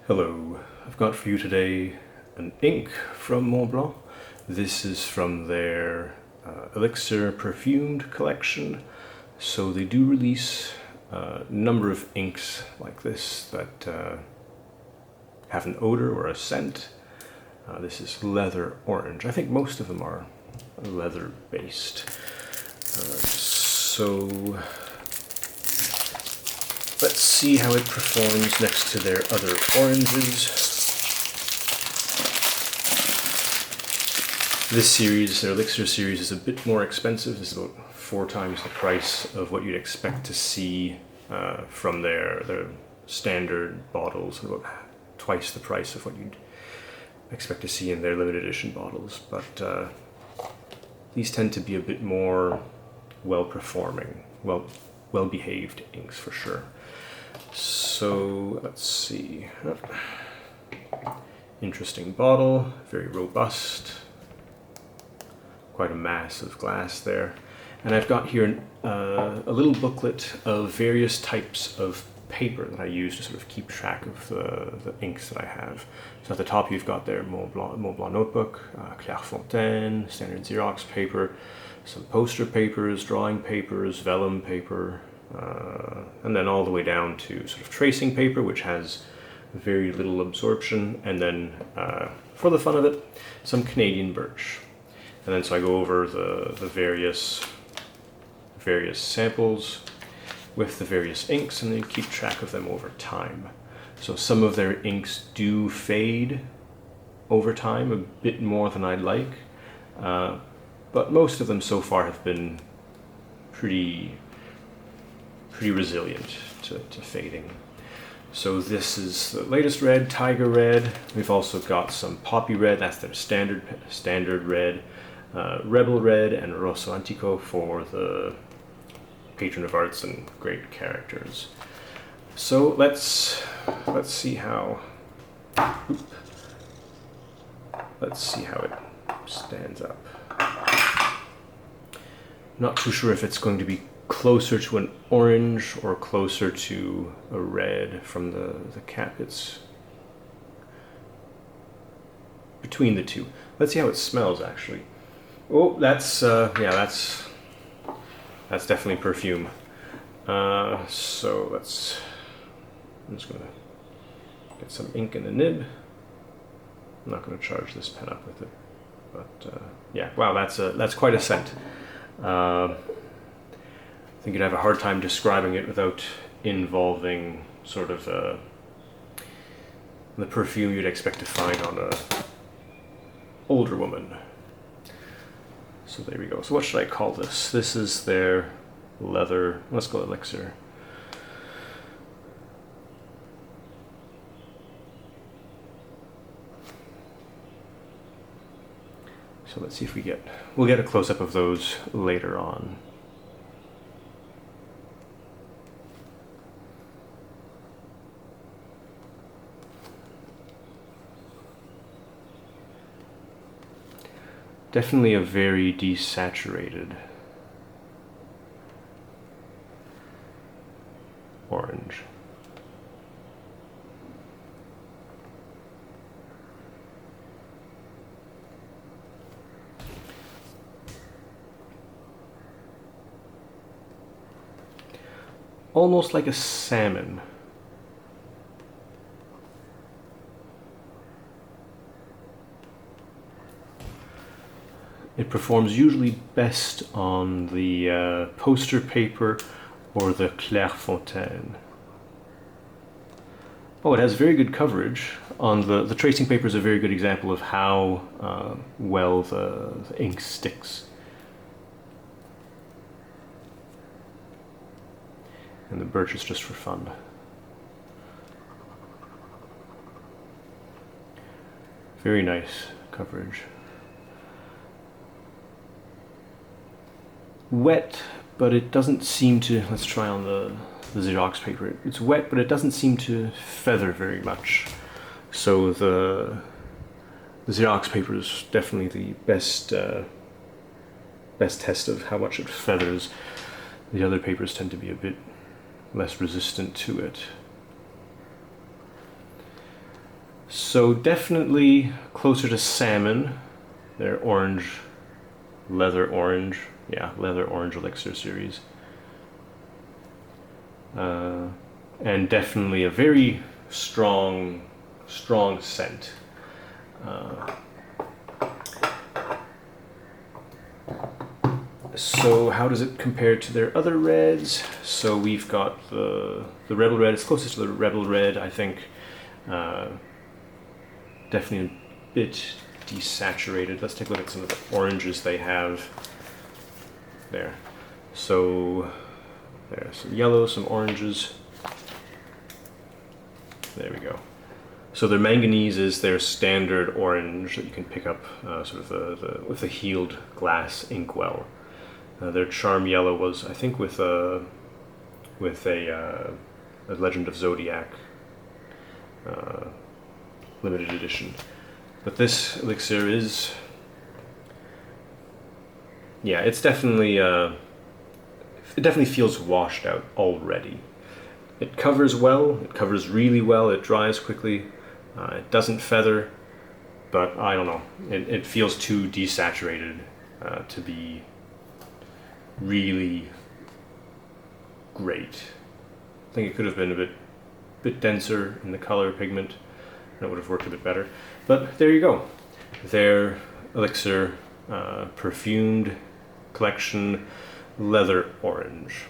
Hello, I've got for you today an ink from Montblanc. This is from their Elixir perfumed collection. So they do release a number of inks like this that have an odor or a scent. This is leather orange. I think most of them are leather based. So let's see how it performs next to their other oranges. This series, their Elixir series, is a bit more expensive. This is about 4 times the price of what you'd expect to see from their standard bottles, and about twice the price of what you'd expect to see in their limited edition bottles. But these tend to be a bit more well-performing, well-behaved inks for sure. So let's see. Interesting bottle, very robust. Quite a mass of glass there. And I've got here a little booklet of various types of paper that I use to sort of keep track of the inks that I have. So at the top you've got their Montblanc notebook, Clairefontaine, standard Xerox paper, some poster papers, drawing papers, vellum paper, and then all the way down to sort of tracing paper, which has very little absorption, and then for the fun of it, some Canadian birch. And then so I go over the various samples with the various inks, and then keep track of them over time. So some of their inks do fade over time a bit more than I'd like, but most of them so far have been pretty resilient to fading. So this is the latest red, Tiger Red. We've also got some Poppy Red, that's their standard red, Rebel Red, and Rosso Antico for the patron of arts and great characters. So let's see how it stands up. Not too sure if it's going to be closer to an orange or closer to a red from the cap. It's between the two. Let's see how it smells actually. Oh, that's definitely perfume. So I'm just gonna get some ink in the nib. I'm not gonna charge this pen up with it, but yeah, wow, that's quite a scent. I think you'd have a hard time describing it without involving sort of the perfume you'd expect to find on a older woman. So there we go. So what should I call this? This is their leather, let's go Elixir. So let's see if we'll get a close-up of those later on. Definitely a very desaturated orange. Almost like a salmon. It performs usually best on the poster paper or the Clairefontaine. Oh, it has very good coverage. On the tracing paper is a very good example of how well the ink sticks. And the birch is just for fun. Very nice coverage. Wet, but it doesn't seem to, let's try on the Xerox paper. It's wet, but it doesn't seem to feather very much. So the Xerox paper is definitely the best test of how much it feathers. The other papers tend to be a bit less resistant to it. So definitely closer to salmon. Their orange, leather orange, yeah, leather orange elixir series. And definitely a very strong scent. So how does it compare to their other reds? So we've got the Rebel Red. It's closest to the Rebel Red, I think. Definitely a bit desaturated. Let's take a look at some of the oranges they have there. So there's some yellow, some oranges. There we go. So their manganese is their standard orange that you can pick up sort of with the healed glass inkwell. Their charm yellow was, I think, with a Legend of Zodiac limited edition. But this elixir is, yeah, it's definitely it definitely feels washed out already. It covers well. It covers really well. It dries quickly. It doesn't feather, but I don't know. It feels too desaturated to be really great. I think it could have been a bit denser in the color pigment, and it would have worked a bit better. But there you go. Their Elixir perfumed collection leather orange.